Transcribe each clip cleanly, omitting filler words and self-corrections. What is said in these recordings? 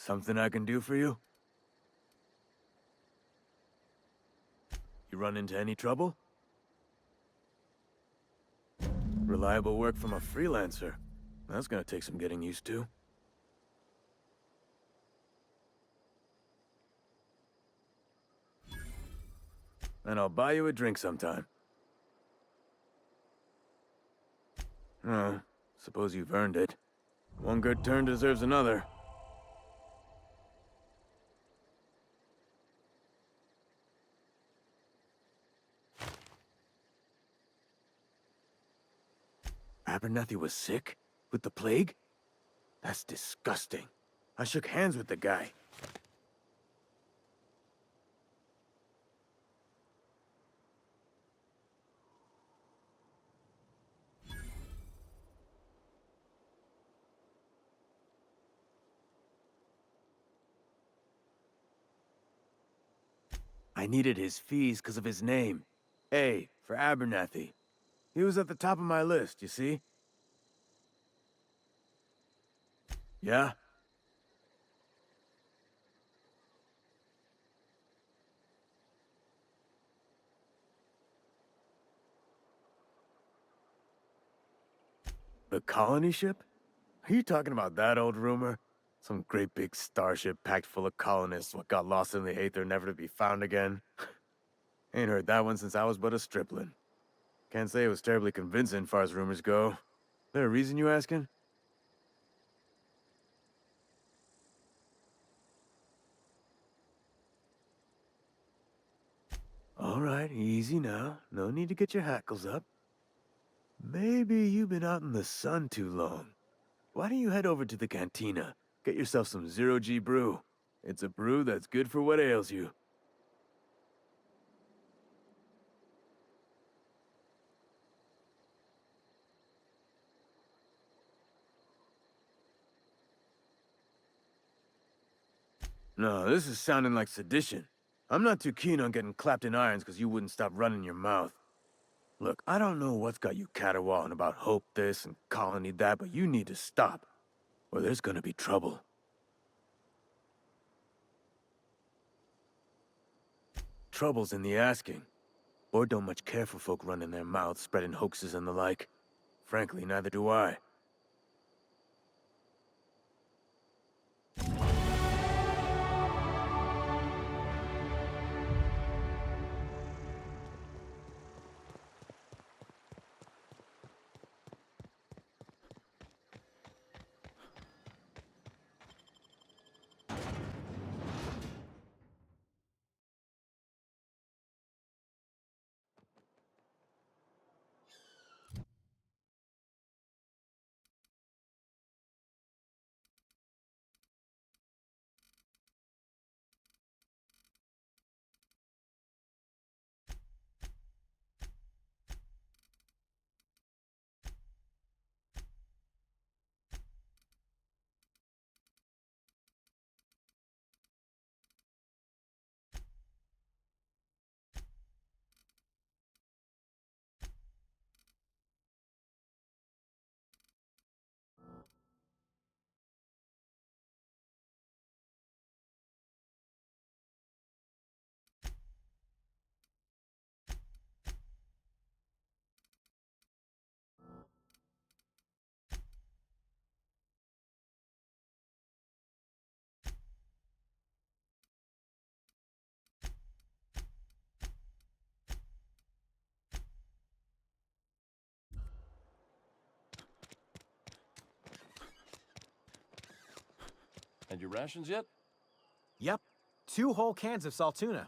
Something I can do for you? You run into any trouble? Reliable work from a freelancer. That's gonna take some getting used to. And I'll buy you a drink sometime. Oh, suppose you've earned it. One good turn deserves another. Abernathy was sick? With the plague? That's disgusting. I shook hands with the guy. I needed his fees because of his name. A, for Abernathy. He was at the top of my list, you see? Yeah? The colony ship? Are you talking about that old rumor? Some great big starship packed full of colonists what got lost in the aether never to be found again? Ain't heard that one since I was but a stripling. Can't say it was terribly convincing far as rumors go. There a reason you asking? All right, easy now. No need to get your hackles up. Maybe you've been out in the sun too long. Why don't you head over to the cantina? Get yourself some Zero-G brew. It's a brew that's good for what ails you. No, this is sounding like sedition. I'm not too keen on getting clapped in irons because you wouldn't stop running your mouth. Look, I don't know what's got you caterwauling about hope this and colony that, but you need to stop, or there's gonna be trouble. Trouble's in the asking. Board don't much care for folk running their mouths, spreading hoaxes and the like. Frankly, neither do I. And your rations yet? Yep. 2 whole cans of saltuna.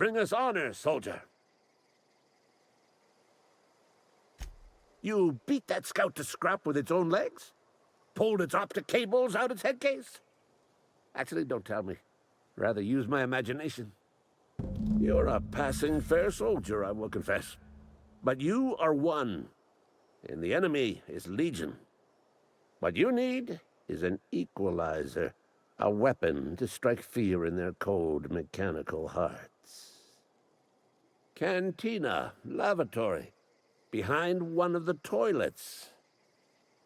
Bring us honor, soldier. You beat that scout to scrap with its own legs? Pulled its optic cables out its head case? Actually, don't tell me. Rather use my imagination. You're a passing fair soldier, I will confess. But you are one, and the enemy is legion. What you need is an equalizer, a weapon to strike fear in their cold, mechanical hearts. Cantina, lavatory, behind one of the toilets.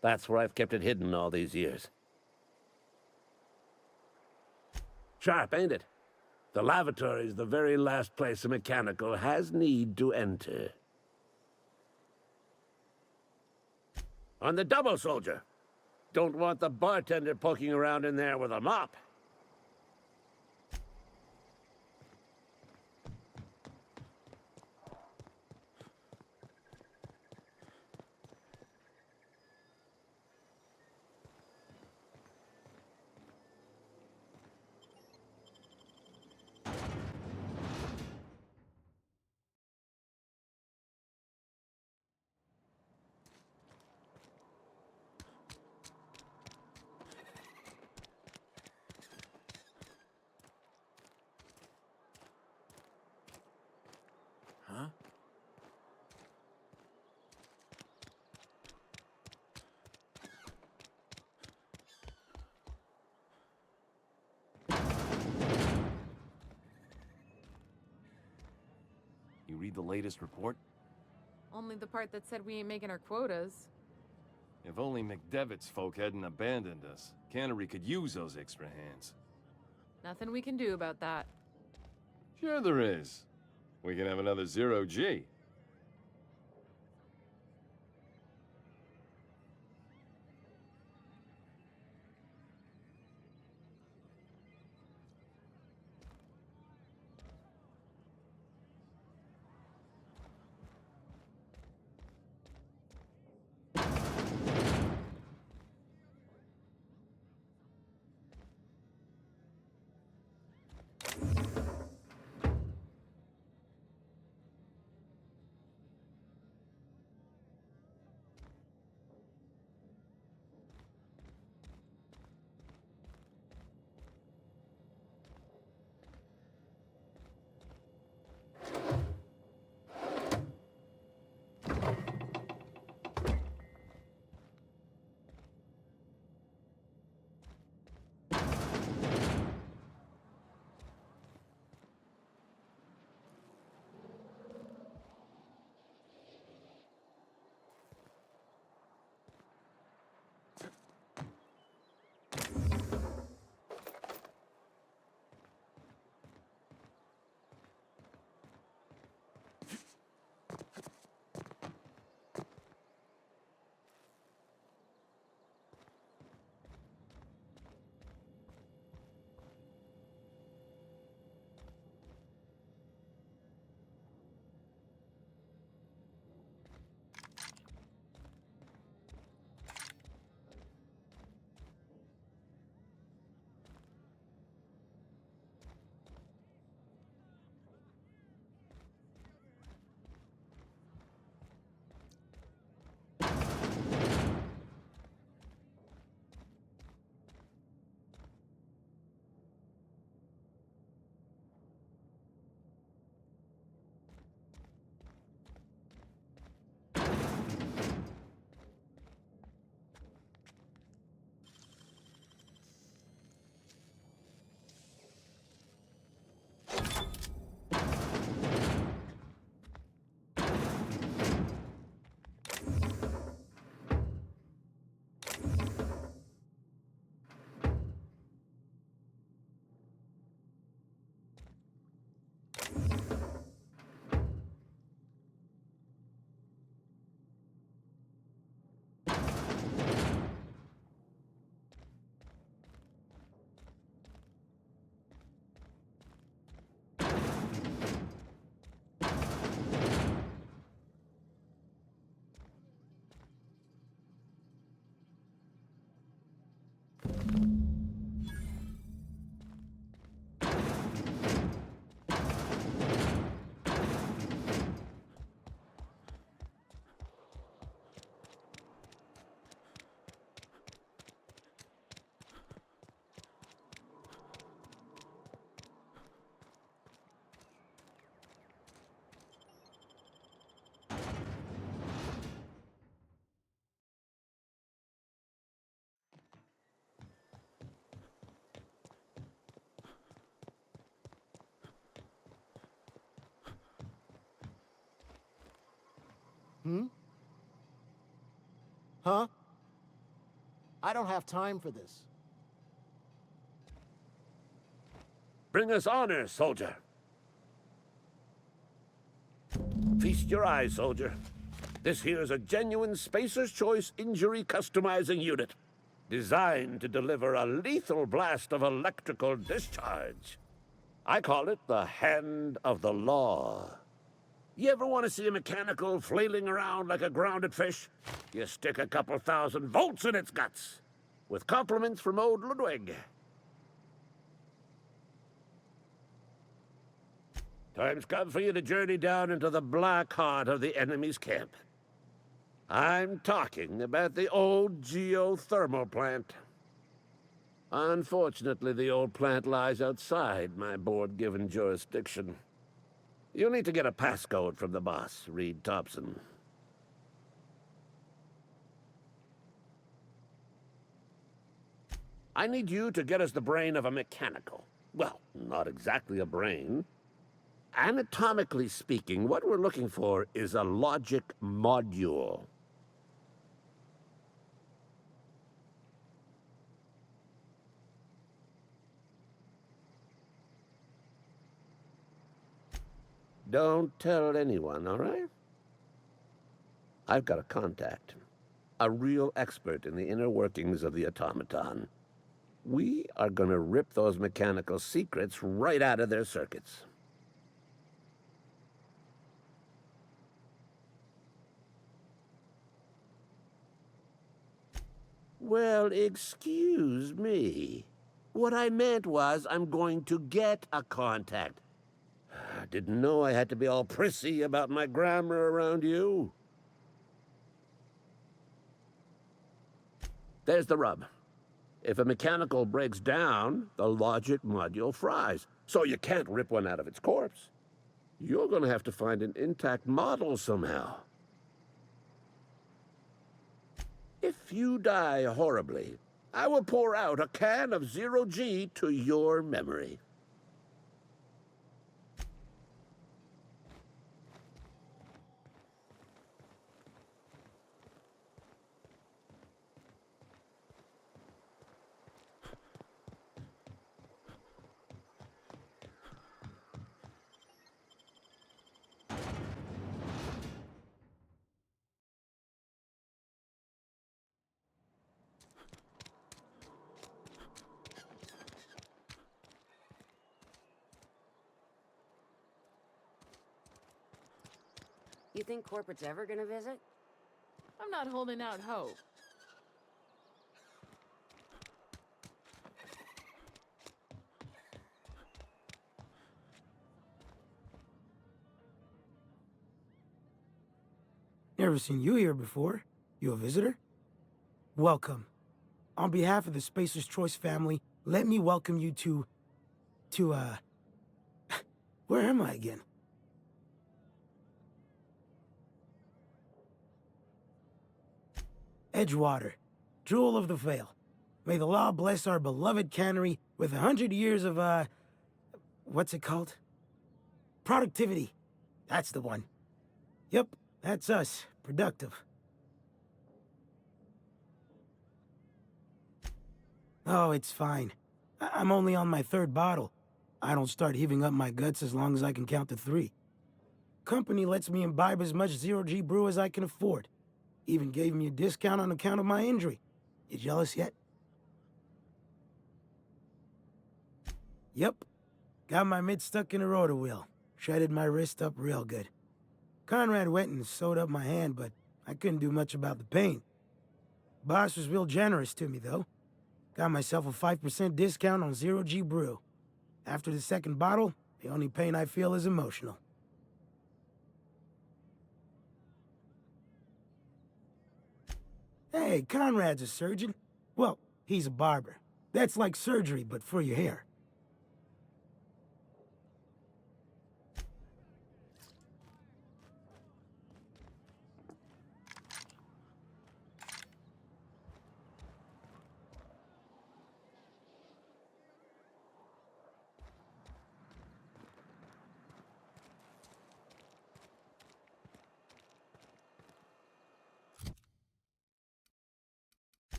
That's where I've kept it hidden all these years. Sharp, ain't it? The lavatory is the very last place a mechanical has need to enter. On the double, soldier. Don't want the bartender poking around in there with a mop. Huh? You read the latest report? Only the part that said we ain't making our quotas. If only McDevitt's folk hadn't abandoned us, Cannery could use those extra hands. Nothing we can do about that. Sure there is. We can have another zero-G. Huh? I don't have time for this. Bring us honor, soldier. Feast your eyes, soldier. This here's a genuine Spacer's Choice injury customizing unit, designed to deliver a lethal blast of electrical discharge. I call it the Hand of the Law. You ever want to see a mechanical flailing around like a grounded fish? You stick a couple thousand volts in its guts. With compliments from old Ludwig. Time's come for you to journey down into the black heart of the enemy's camp. I'm talking about the old geothermal plant. Unfortunately, the old plant lies outside my board-given jurisdiction. You'll need to get a passcode from the boss, Reed Thompson. I need you to get us the brain of a mechanical. Well, not exactly a brain. Anatomically speaking, what we're looking for is a logic module. Don't tell anyone, all right? I've got a contact. A real expert in the inner workings of the automaton. We are gonna rip those mechanical secrets right out of their circuits. Well, excuse me. What I meant was I'm going to get a contact. I didn't know I had to be all prissy about my grammar around you. There's the rub. If a mechanical breaks down, the logic module fries. So you can't rip one out of its corpse. You're gonna have to find an intact model somehow. If you die horribly, I will pour out a can of zero-G to your memory. You think corporate's ever gonna visit? I'm not holding out hope. Never seen you here before. You a visitor? Welcome. On behalf of the Spacer's Choice family, let me welcome you to, where am I again? Edgewater, Jewel of the Vale. May the law bless our beloved cannery with 100 years of, what's it called? Productivity. That's the one. Yep, that's us. Productive. Oh, it's fine. I'm only on my third bottle. I don't start heaving up my guts as long as I can count to 3. Company lets me imbibe as much zero-G brew as I can afford. Even gave me a discount on account of my injury. You jealous yet? Yep. Got my mid stuck in a rotor wheel. Shredded my wrist up real good. Conrad went and sewed up my hand, but I couldn't do much about the pain. Boss was real generous to me, though. Got myself a 5% discount on zero-G brew. After the second bottle, the only pain I feel is emotional. Hey, Conrad's a surgeon. Well, he's a barber. That's like surgery, but for your hair.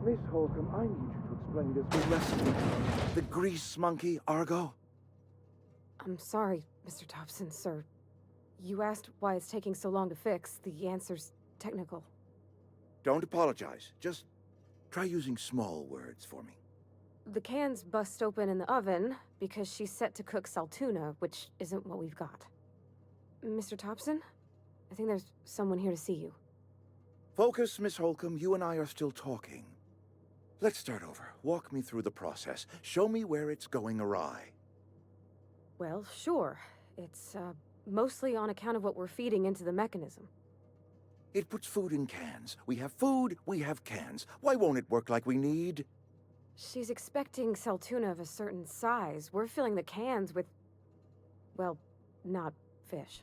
Miss Holcomb, I need you to explain this with lessons. The grease monkey, Argo? I'm sorry, Mr. Thompson, sir. You asked why it's taking so long to fix. The answer's technical. Don't apologize. Just try using small words for me. The can's bust open in the oven because she's set to cook saltuna, which isn't what we've got. Mr. Thompson? I think there's someone here to see you. Focus, Miss Holcomb. You and I are still talking. Let's start over. Walk me through the process. Show me where it's going awry. Well, sure. It's, mostly on account of what we're feeding into the mechanism. It puts food in cans. We have food, we have cans. Why won't it work like we need? She's expecting saltuna of a certain size. We're filling the cans with, well, not fish.